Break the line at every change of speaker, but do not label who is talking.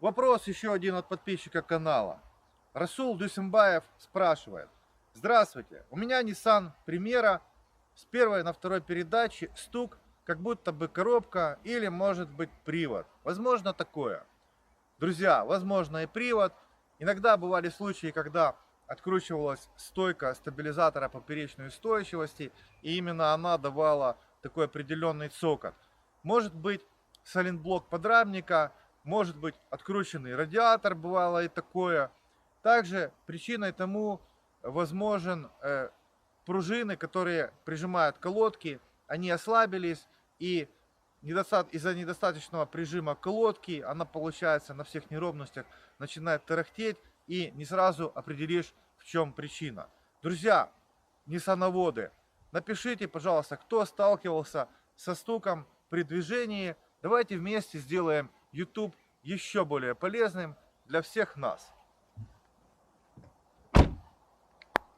Вопрос еще один от подписчика канала. Расул Дюсембаев спрашивает. Здравствуйте, у меня Nissan Примера с первой на второй передаче стук, как будто бы коробка или может быть привод. Возможно такое. Друзья, возможно и привод. Иногда бывали случаи, когда откручивалась стойка стабилизатора поперечной устойчивости, и именно она давала такой определенный цокот. Может быть сайлентблок подрамника, может быть открученный радиатор, бывало и такое. Также причиной тому возможен пружины, которые прижимают колодки, они ослабились, и из-за недостаточного прижима колодки она, получается, на всех неровностях начинает тарахтеть, и не сразу определишь, в чем причина. Друзья, ниссановоды, напишите, пожалуйста, кто сталкивался со стуком при движении. Давайте вместе сделаем YouTube еще более полезным для всех нас.